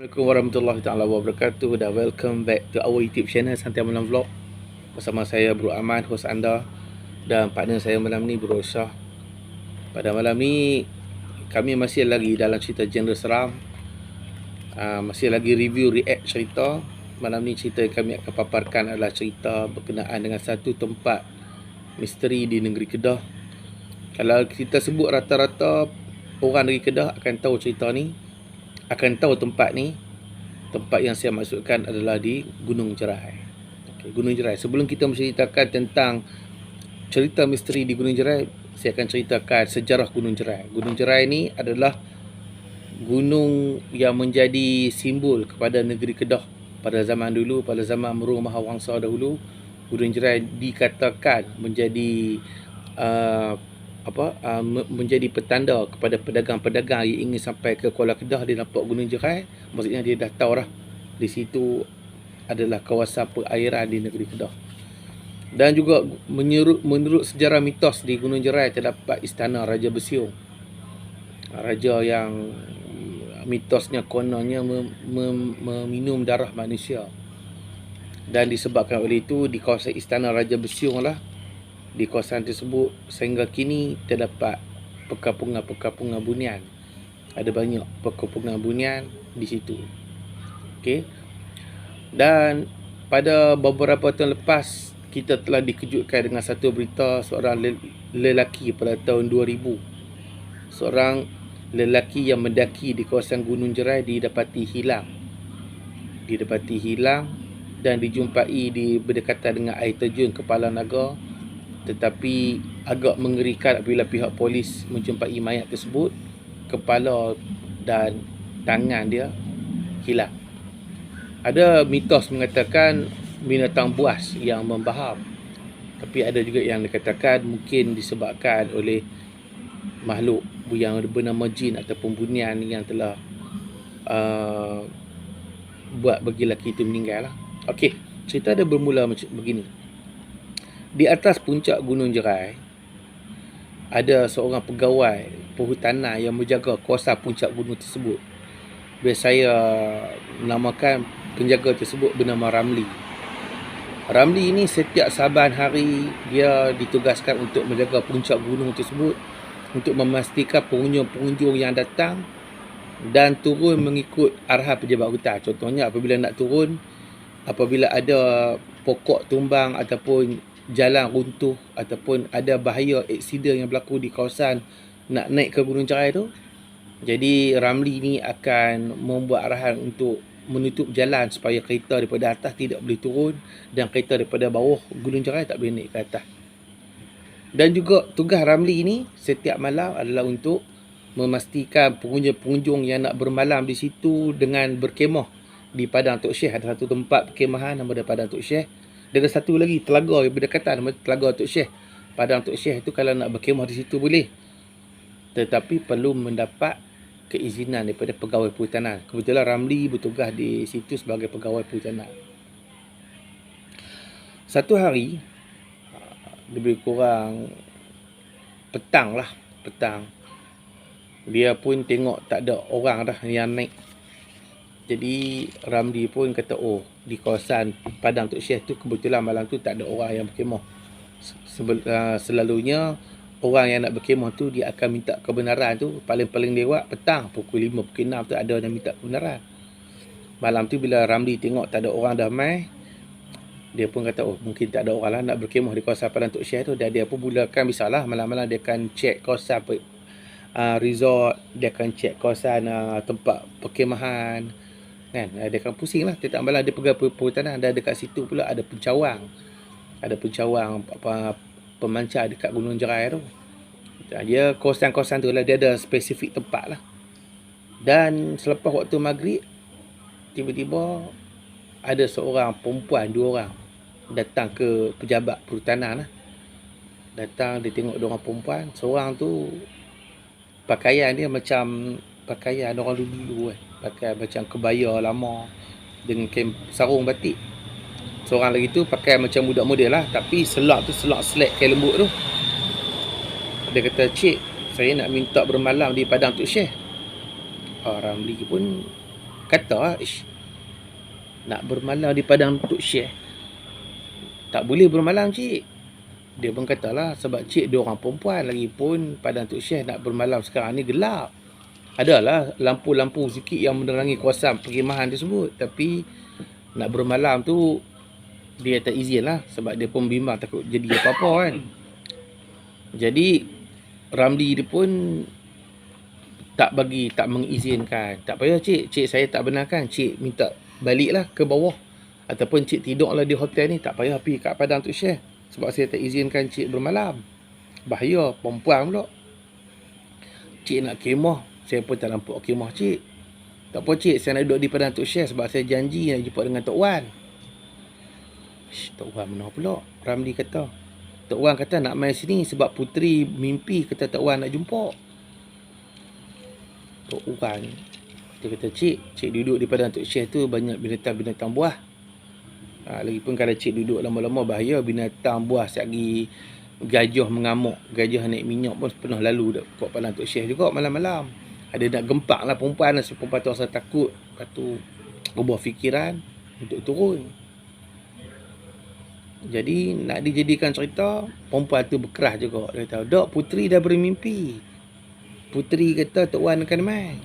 Assalamualaikum warahmatullahi taala wabarakatuh dan welcome back to our YouTube channel Santai Malam Vlog. Bersama saya Bro Aman, host anda, dan partner saya malam ni Bro Syah. Pada malam ni kami masih lagi dalam cerita genre seram. Masih lagi review react cerita. Malam ni cerita yang kami akan paparkan adalah cerita berkenaan dengan satu tempat misteri di negeri Kedah. Kalau kita sebut rata-rata orang negeri Kedah akan tahu cerita ni, akan tahu tempat ni. Tempat yang saya maksudkan adalah di Gunung Jerai. Gunung Jerai. Sebelum kita menceritakan tentang cerita misteri di Gunung Jerai, saya akan ceritakan sejarah Gunung Jerai. Gunung Jerai ni adalah gunung yang menjadi simbol kepada negeri Kedah pada zaman dulu, pada zaman Meru Mahawangsa dahulu. Gunung Jerai dikatakan menjadi menjadi petanda kepada pedagang-pedagang yang ingin sampai ke Kuala Kedah. Dia nampak Gunung Jerai, maksudnya dia dah tahu dah di situ adalah kawasan perairan di negeri Kedah. Dan juga menurut sejarah mitos di Gunung Jerai terdapat istana Raja Besiung. Raja yang mitosnya kononnya meminum darah manusia. Dan disebabkan oleh itu di kawasan istana Raja Besiung lah, di kawasan tersebut sehingga kini terdapat perkampungan bunian. Ada banyak perkampungan bunian di situ. Okey. Dan pada beberapa tahun lepas kita telah dikejutkan dengan satu berita seorang lelaki pada tahun 2000. Seorang lelaki yang mendaki di kawasan Gunung Jerai didapati hilang. Dan dijumpai di berdekatan dengan air terjun Kepala Naga. Tetapi agak mengerikan apabila pihak polis menjumpai mayat tersebut, kepala dan tangan dia hilang. Ada mitos mengatakan binatang buas yang membaham. Tapi ada juga yang dikatakan mungkin disebabkan oleh makhluk yang bernama jin ataupun bunian yang telah buat bagi lelaki itu meninggal lah. Okey, cerita dia bermula macam begini. Di atas puncak Gunung Jerai ada seorang pegawai perhutanan yang menjaga kawasan puncak gunung tersebut. Biasa saya menamakan penjaga tersebut bernama Ramli. Ramli ini setiap saban hari dia ditugaskan untuk menjaga puncak gunung tersebut, untuk memastikan pengunjung-pengunjung yang datang dan turun mengikut arahan pejabat hutan. Contohnya apabila nak turun, apabila ada pokok tumbang ataupun jalan runtuh ataupun ada bahaya aksiden yang berlaku di kawasan nak naik ke Gunung Jerai tu, jadi Ramli ni akan membuat arahan untuk menutup jalan supaya kereta daripada atas tidak boleh turun dan kereta daripada bawah Gunung Jerai tak boleh naik ke atas. Dan juga tugas Ramli ni setiap malam adalah untuk memastikan pengunjung-pengunjung yang nak bermalam di situ dengan berkemah di Padang Tok Syekh. Ada satu tempat perkemahan nama dia Padang Tok Syekh. Dan ada satu lagi telaga yang berdekatan nama Telaga Tok Syekh. Padang Tok Syekh itu kalau nak berkemah di situ boleh, tetapi perlu mendapat keizinan daripada pegawai perhutanan. Kebetulan Ramli bertugas di situ sebagai pegawai perhutanan. Satu hari, lebih kurang petang, dia pun tengok tak ada orang dah yang naik. Jadi Ramli pun kata, di kawasan Padang Tok Syekh tu kebetulan malam tu tak ada orang yang berkemah. Selalunya orang yang nak berkemah tu dia akan minta kebenaran tu paling-paling lewat petang pukul 5, pukul 6 tu ada yang minta kebenaran. Malam tu bila Ramli tengok tak ada orang dah mai, dia pun kata mungkin tak ada orang lah nak berkemah di kawasan Padang Tok Syekh tu. Dan dia pun mulakan bisalah malam-malam dia akan cek kawasan resort, dia akan cek kawasan tempat perkemahan kan. Dia akan pusing lah tiap malam dia pegang perhutanan. Dan dekat situ pula ada pencawang pemancar dekat Gunung Jerai tu. Dia kawasan-kawasan tu lah, dia ada spesifik tempat lah. Dan selepas waktu maghrib, tiba-tiba ada seorang perempuan, 2 orang datang ke pejabat perhutanan lah. Datang, dia tengok 2 orang perempuan. Seorang tu pakaian dia macam pakaian orang dulu kan. Pakai macam kebaya lama dengan sarung batik. Seorang lagi tu pakai macam budak-model lah, tapi selak selek kain lembut tu. Dia kata, "Cik, saya nak minta bermalam di Padang Tok Syekh." Ramli pun kata, nak bermalam di padang Tok Syekh, tak boleh bermalam cik. Dia pun katalah, sebab cik dia orang perempuan, lagipun padang Tok Syekh nak bermalam sekarang ni gelap. Adalah lampu-lampu sikit yang menerangi kawasan perkhemahan tersebut, tapi nak bermalam tu dia tak izin lah, sebab dia pun bimbang takut jadi apa-apa kan. Jadi Ramli dia pun tak mengizinkan. Tak payah cik saya tak benarkan, cik minta baliklah ke bawah, ataupun cik tidurlah di hotel ni, tak payah pergi kat padang Tok Syekh, sebab saya tak izinkan cik bermalam. Bahaya, perempuan pula. Cik nak kemah, saya pun tak nampak kemah cik. Tak apa cik, saya nak duduk di padang Tok Syekh sebab saya janji nak jumpa dengan Tok Wan. Tok Wan mana pula? Ramli kata. Tok Wan kata nak main sini sebab puteri mimpi kata Tok Wan nak jumpa. Tok Wan, dia kata, cik duduk di padang Tok Syekh tu banyak binatang-binatang buah. Lagipun kalau cik duduk lama-lama bahaya, binatang buah lagi gajah mengamuk, gajah naik minyak pun pernah lalu kat padang Tok Syekh juga malam-malam. Ada nak gempak lah perempuan, perempuan tu rasa takut, lepas tu ubah fikiran untuk turun. Jadi nak dijadikan cerita, perempuan tu berkerah juga. Dia kata, dok, puteri dah bermimpi. Puteri kata Tok Wan akan main.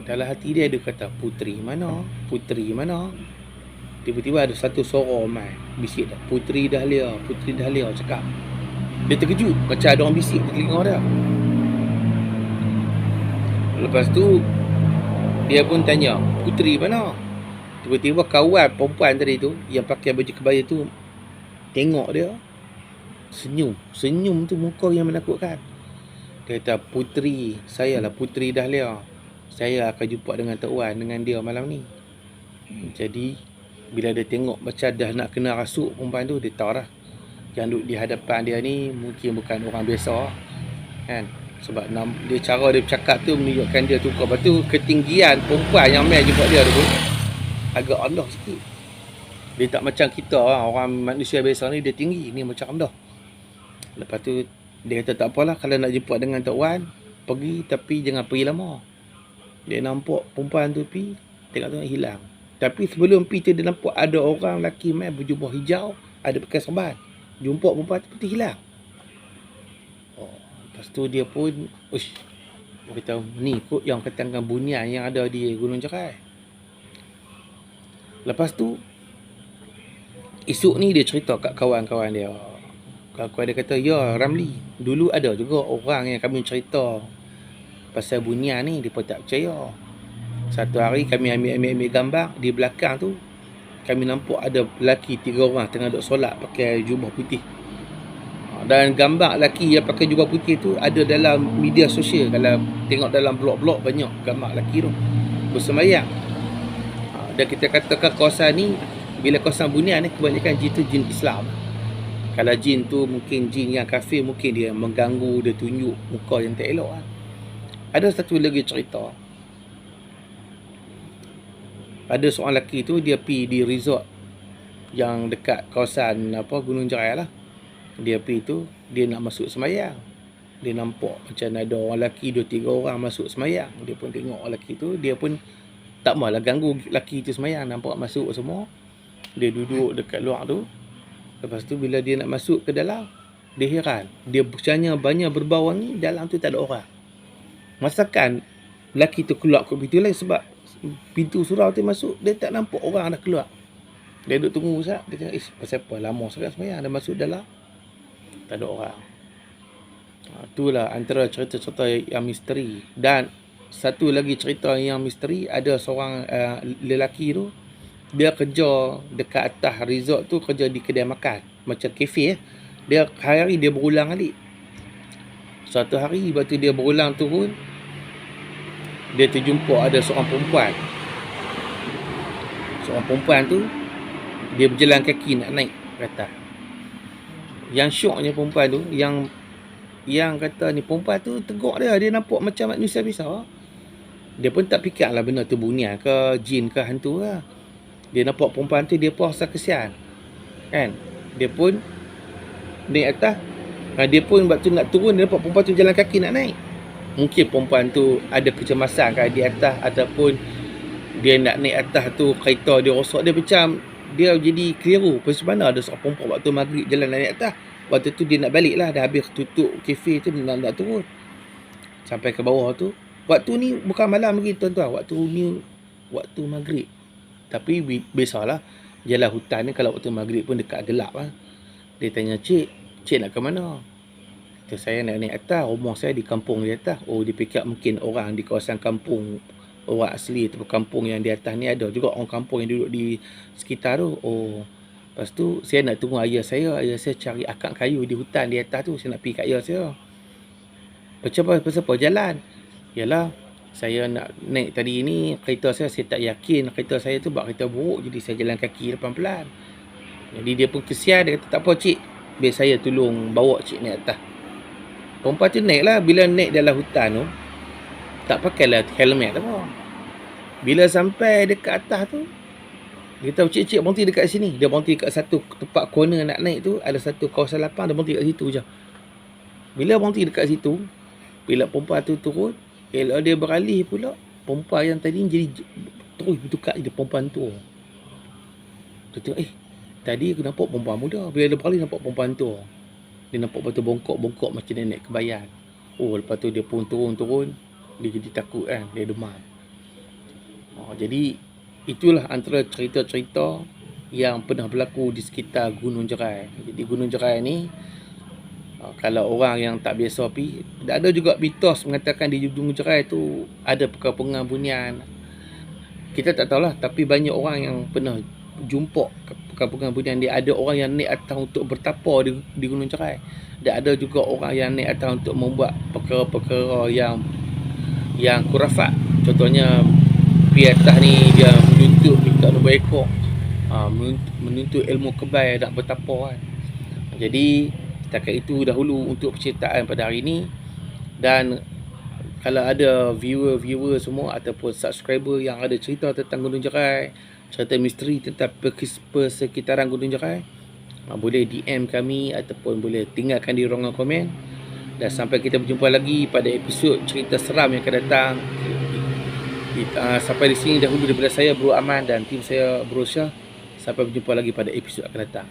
Dalam hati dia kata, puteri mana? Puteri mana? Tiba-tiba ada satu suara main bisik dah, Puteri Dahlia cakap. Dia terkejut, macam ada orang bisik di telinga dia. Lepas tu dia pun tanya, puteri mana? Tiba-tiba kawan perempuan tadi tu yang pakai baju kebaya tu tengok dia, senyum tu muka yang menakutkan. Dia kata, puteri, saya lah Puteri Dahlia, saya akan jumpa dengan Tok Wan, dengan dia malam ni. Jadi bila dia tengok macam dah nak kena rasuk perempuan tu, dia tahu lah yang duduk di hadapan dia ni mungkin bukan orang biasa kan. Sebab dia cara dia bercakap tu menunjukkan dia tukar. Lepas tu ketinggian perempuan yang main jumpa dia tu agak rendah sikit. Dia tak macam kita orang manusia biasa ni, dia tinggi, ni macam rendah. Lepas tu dia kata, tak apalah, kalau nak jumpa dengan Tok Wan, pergi, tapi jangan pergi lama. Dia nampak perempuan tu pergi, tengok-tengok hilang. Tapi sebelum pergi tu dia nampak ada orang lelaki main berjubah hijau, ada pakai serban. Jumpa perempuan tu pun hilang. Lepas tu dia pun, dia kata, ni kot yang katakan bunian yang ada di Gunung Jerai. Lepas tu esok ni dia cerita kat kawan-kawan dia. Kawan-kawan dia kata, ya Ramli, dulu ada juga orang yang kami cerita pasal bunian ni, dia pun tak percaya. Satu hari kami ambil gambar, di belakang tu kami nampak ada lelaki 3 orang tengah duduk solat pakai jubah putih. Dan gambar lelaki yang pakai jubah putih tu ada dalam media sosial. Kalau tengok dalam blog-blog, banyak gambar lelaki tu bersemayang. Dan kita katakan kawasan ni, bila kawasan bunian ni, kebanyakan jin tu jin Islam. Kalau jin tu mungkin jin yang kafir, mungkin dia mengganggu, dia tunjuk muka yang tak elok lah. Ada satu lagi cerita. Ada seorang lelaki tu, dia pergi di resort yang dekat kawasan Gunung Jerai lah. Dia pergi tu, dia nak masuk semayang. Dia nampak macam ada orang lelaki 2-3 orang masuk semayang. Dia pun tengok lelaki tu, dia pun tak maulah ganggu lelaki tu semayang. Nampak masuk semua, dia duduk dekat luar tu. Lepas tu bila dia nak masuk ke dalam, dia heran. Dia bercanya banyak berbau wangi, dalam tu tak ada orang. Masakan lelaki tu keluar ke pintu lain, sebab pintu surau tu masuk, dia tak nampak orang dah keluar. Dia duduk tunggu sekejap. Dia tengok, pasal apa lama sangat semayang, dia masuk dalam tak ada orang. Itulah antara cerita-cerita yang misteri. Dan satu lagi cerita yang misteri, ada seorang lelaki tu, dia kerja dekat atas resort tu, kerja di kedai makan macam kafe. Dia hari-hari dia berulang kali. Satu hari waktu dia berulang turun, dia terjumpa ada seorang perempuan. Seorang perempuan tu, dia berjalan kaki nak naik ke atas. Yang syoknya perempuan tu, yang kata ni, perempuan tu teguk dia nampak macam manusia biasa. Dia pun tak fikirlah benda tu bunian ke, jin ke, hantu ke. Dia nampak perempuan tu, dia pun rasa kesian kan. Dia pun naik atas. Dia pun waktu nak turun, dia nampak perempuan tu jalan kaki nak naik. Mungkin perempuan tu ada kecemasan kat di atas, ataupun dia nak naik atas tu kereta dia rosak, dia macam dia jadi keliru. Pasal mana ada seorang perempuan waktu maghrib jalan naik atas. Waktu tu dia nak balik lah, dah habis tutup kafe tu, nak turun sampai ke bawah tu. Waktu ni bukan malam lagi tuan-tuan, waktu ni waktu maghrib. Tapi biasalah jalan hutan ni kalau waktu maghrib pun dekat gelap lah. Dia tanya, cik nak ke mana? Kata, saya nak naik atas, rumah saya di kampung di atas. Oh, dia fikir mungkin orang di kawasan kampung, orang asli ataupun kampung yang di atas ni ada juga orang kampung yang duduk di sekitar tu. Oh, lepas tu saya nak tunggu ayah saya cari akak kayu di hutan di atas tu, saya nak pergi kat ayah saya. Pasal apa jalan? Yalah, saya nak naik tadi ni kereta saya tak yakin kereta saya tu bak kereta buruk, jadi saya jalan kaki pelan-pelan. Jadi dia pun kesian, dia kata tak apa cik, biar saya tolong bawa cik naik atas. Perempuan tu naik lah. Bila naik dalam hutan tu, tak pakailah helmet apa. Bila sampai dekat atas tu, dia tahu cik berhenti dekat sini. Dia berhenti kat satu tempat corner nak naik tu, ada satu kawasan lapang, dia berhenti kat situ je. Bila berhenti dekat situ, bila perempuan tu turun, elok dia beralih pula, perempuan yang tadi jadi terus bertukar jadi perempuan tu. Dia tengok, tadi aku nampak perempuan muda. Bila dia beralih nampak perempuan tu. Dia nampak batu bongkok-bongkok macam nenek kebayan. Oh, lepas tu dia pun turun. Dia jadi takut kan. Dia demam. Jadi, itulah antara cerita-cerita yang pernah berlaku di sekitar Gunung Jerai. Jadi, Gunung Jerai ni, kalau orang yang tak biasa pergi, ada juga mitos mengatakan di Gunung Jerai tu ada perkampungan bunian. Kita tak tahulah, tapi banyak orang yang pernah jumpa perkampungan bunian dia. Ada orang yang naik atas untuk bertapa di Gunung Jerai, dan ada juga orang yang naik atas untuk membuat perkara-perkara yang kurafat. Contohnya pergi atas ni dia menuntut minta nombor ekor, menuntut ilmu kebal nak bertapa kan. Jadi setakat itu dahulu untuk penceritaan pada hari ini. Dan kalau ada viewer semua ataupun subscriber yang ada cerita tentang Gunung Jerai, cerita misteri tentang persekitaran Gunung Jerai, boleh DM kami ataupun boleh tinggalkan di ruangan komen. Dan sampai kita berjumpa lagi pada episod cerita seram yang akan datang. Sampai di sini dahulu daripada saya, Bro Aman, dan tim saya, Bro Syah. Sampai berjumpa lagi pada episod akan datang.